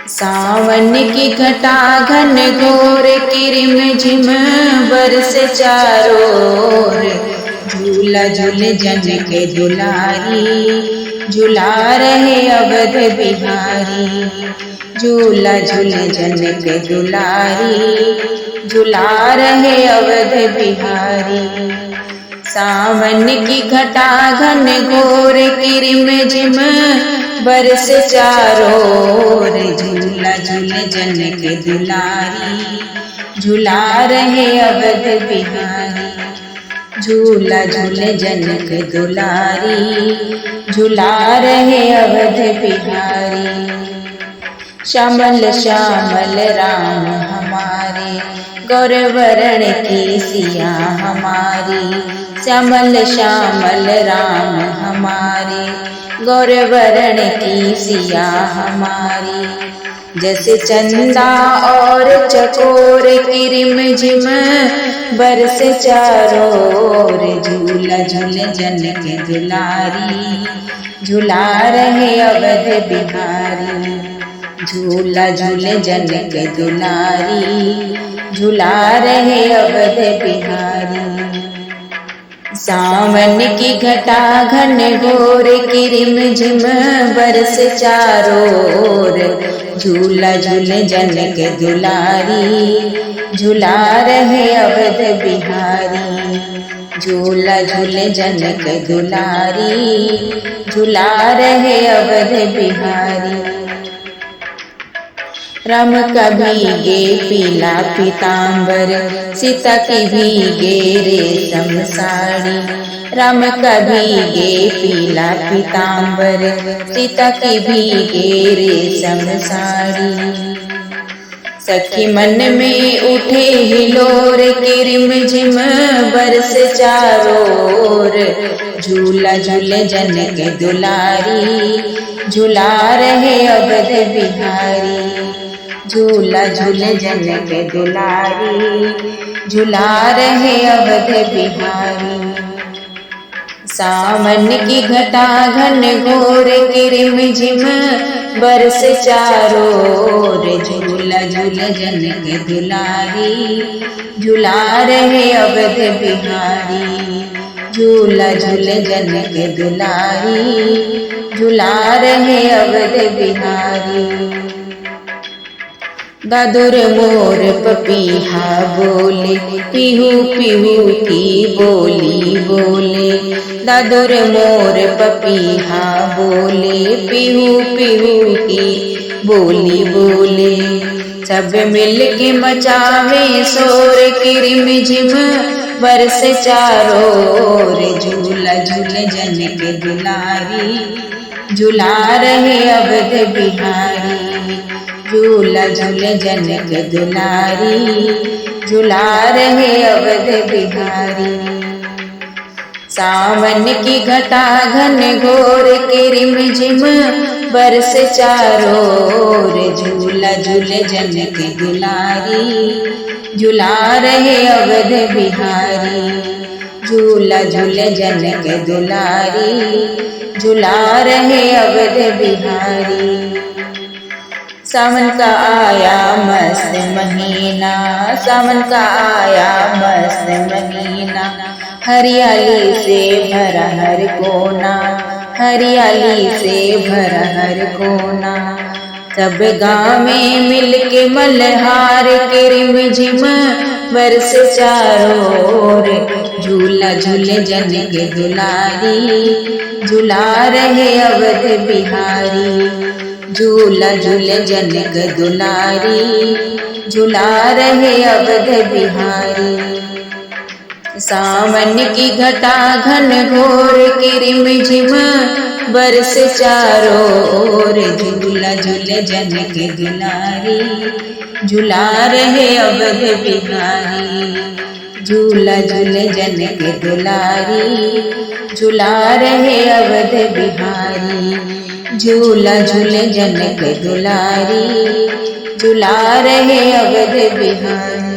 सावन की घटा घन घोर किरिम झिम बरसे चारों ओर। झूला झूले जन के दुलारी, झूला रहे अवध बिहारी। झूला झूले जन के दुलारी, झूला रहे अवध बिहारी। सावन की घटा घन घोर किरिम झिम बरस चारों ओर। झूला झूले जन के दुलारी, झूला रहे अवध बिहारी। झूला झूले जन के दुलारी, झूला रहे अवध बिहारी। श्यामल श्यामल राम हमारे, गौर वरण की सिया हमारी। श्यामल श्यामल राम हमारे, गौर वरण की सिया हमारी। जैसे चंदा और चकोर किरिम झिम बरसे चारों ओर। झूला झूले जन के दुलारी, झूला रहे अवध बिहारी। झूला झूले जन के दुलारी, झूला रहे अवध बिहारी। सावन की घटा घन घोर किरिम झिम बरस चारों ओर। झूला झूले जन के दुलारी, झूला रहे अवध बिहारी। झूला झूले जन के दुलारी, झूला रहे अवध बिहारी। राम का भीगे पीला पीतांबर, सीता की भीगे रेशम साड़ी। राम का भीगे पीला पीतांबर, सीता की भीगे रेशम साड़ी। सखी मन में उठे हिलोर किरिम झिम बरस चारों ओर। झूला झूले जन के दुलारी, झूला रहे अवध बिहारी। झूला झूले जन के दुलारी, झूला रहे अवध बिहारी। सावन की घटा घन घोर किरिम झिम बरस चारों ओर। झूला झूले जन के दुलारी, झूला रहे अवध बिहारी। झूला झूले जन के दुलारी, झूला रहे अवध बिहारी। दादुर मोर पपीहा बोले, पीहू पीहू की बोली बोले। दादुर मोर पपीहा बोले, पीहू पीहू की बोली बोले। सब मिल के मचावे शोर किरिम झिम बरस चारों ओर। झूला झूले जन के दुलारी, झूला रहे अवध बिहारी। झूला झूले जन के दुलारी, झूला रहे अवध बिहारी। सावन की घटा घन घोर किरिम झिम बरस चारों ओर। झूला झूले जन के दुलारी, झूला रहे अवध बिहारी। झूला झूले जन के दुलारी, झूला रहे अवध बिहारी। सावन का आया मस्त महीना, सावन का आया मस्त महीना। हरियाली से भरा हर कोना, हरियाली से भरा हर कोना। सब गाँव में मिल के मल्हार किरिम झिम बरस चारों ओर। झूला झूले जन के दुलारी, झूला रहे अवध बिहारी। झूला झूले जन के दुलारी, झूला रहे अवध बिहारी। सावन की घटा घन घोर किरिम झिम बरस चारों ओर। झूला झूले जन के दुलारी, झूला रहे अवध बिहारी। झूला झूले जन के दुलारी, झूला रहे अवध बिहारी। झूला झूले जन के दुलारी, झूला रहे अवध बिहारी।